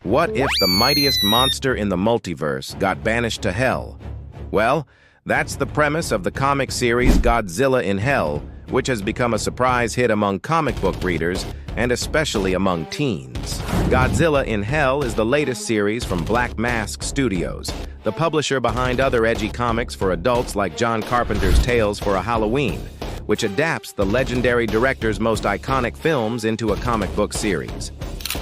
What if the mightiest monster in the multiverse got banished to hell? Well, that's the premise of the comic series Godzilla in Hell, which has become a surprise hit among comic book readers and especially among teens. Godzilla in Hell is the latest series from Black Mask Studios, the publisher behind other edgy comics for adults like John Carpenter's Tales for a Halloween, which adapts the legendary director's most iconic films into a comic book series.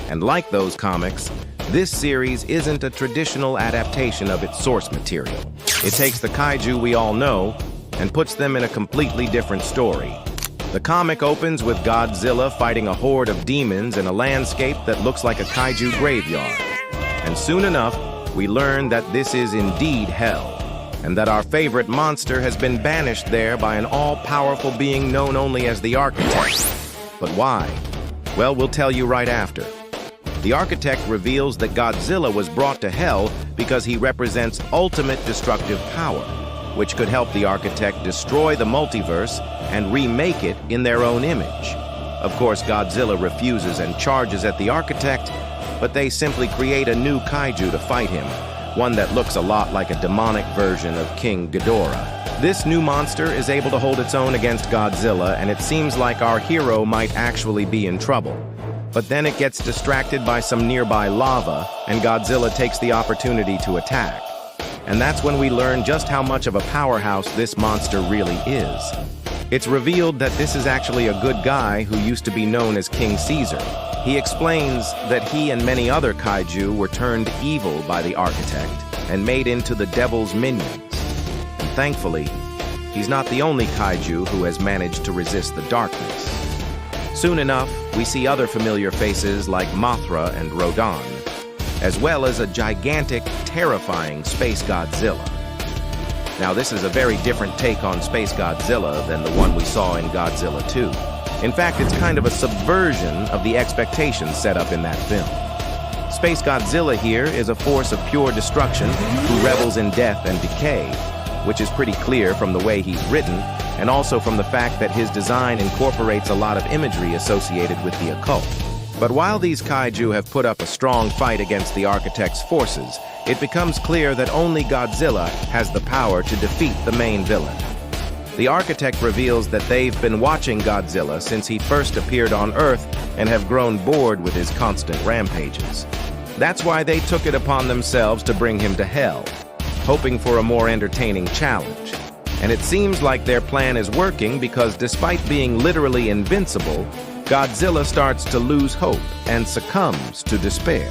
And like those comics, this series isn't a traditional adaptation of its source material. It takes the kaiju we all know and puts them in a completely different story. The comic opens with Godzilla fighting a horde of demons in a landscape that looks like a kaiju graveyard. And soon enough, we learn that this is indeed hell, and that our favorite monster has been banished there by an all-powerful being known only as the Architect. But why? Well, we'll tell you right after. The Architect reveals that Godzilla was brought to hell because he represents ultimate destructive power, which could help the Architect destroy the multiverse and remake it in their own image. Of course, Godzilla refuses and charges at the Architect, but they simply create a new kaiju to fight him, one that looks a lot like a demonic version of King Ghidorah. This new monster is able to hold its own against Godzilla, and it seems like our hero might actually be in trouble. But then it gets distracted by some nearby lava, and Godzilla takes the opportunity to attack. And that's when we learn just how much of a powerhouse this monster really is. It's revealed that this is actually a good guy who used to be known as King Caesar. He explains that he and many other kaiju were turned evil by the Architect and made into the devil's minions. And thankfully, he's not the only kaiju who has managed to resist the darkness. Soon enough, we see other familiar faces like Mothra and Rodan, as well as a gigantic, terrifying SpaceGodzilla. Now, this is a very different take on SpaceGodzilla than the one we saw in Godzilla 2. In fact, it's kind of a subversion of the expectations set up in that film. SpaceGodzilla here is a force of pure destruction who revels in death and decay, which is pretty clear from the way he's written, and also from the fact that his design incorporates a lot of imagery associated with the occult. But while these kaiju have put up a strong fight against the Architect's forces, it becomes clear that only Godzilla has the power to defeat the main villain. The Architect reveals that they've been watching Godzilla since he first appeared on Earth and have grown bored with his constant rampages. That's why they took it upon themselves to bring him to hell, hoping for a more entertaining challenge. And it seems like their plan is working because despite being literally invincible, Godzilla starts to lose hope and succumbs to despair,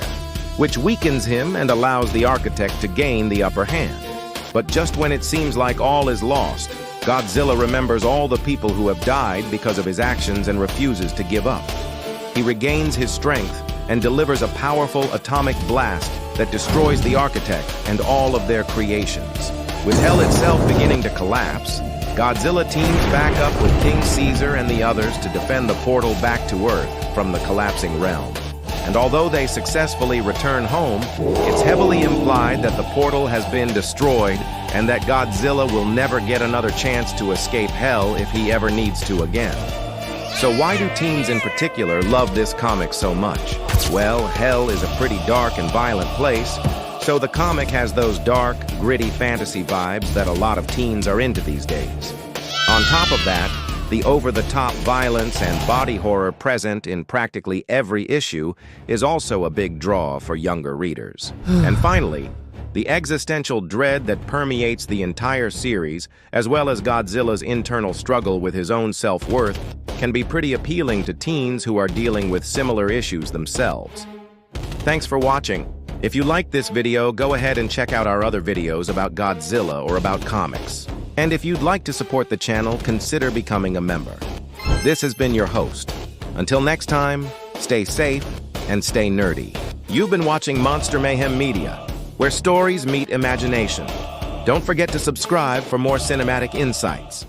which weakens him and allows the Architect to gain the upper hand. But just when it seems like all is lost, Godzilla remembers all the people who have died because of his actions and refuses to give up. He regains his strength and delivers a powerful atomic blast that destroys the Architect and all of their creations. With hell itself beginning to collapse, Godzilla teams back up with King Caesar and the others to defend the portal back to Earth from the collapsing realm. And although they successfully return home, it's heavily implied that the portal has been destroyed and that Godzilla will never get another chance to escape hell if he ever needs to again. So why do teens in particular love this comic so much? Well, hell is a pretty dark and violent place, so the comic has those dark, gritty fantasy vibes that a lot of teens are into these days. On top of that, the over-the-top violence and body horror present in practically every issue is also a big draw for younger readers. And finally, the existential dread that permeates the entire series, as well as Godzilla's internal struggle with his own self-worth, can be pretty appealing to teens who are dealing with similar issues themselves. Thanks for watching. If you liked this video, go ahead and check out our other videos about Godzilla or about comics. And if you'd like to support the channel, consider becoming a member. This has been your host. Until next time, stay safe and stay nerdy. You've been watching Monster Mayhem Media, where stories meet imagination. Don't forget to subscribe for more cinematic insights.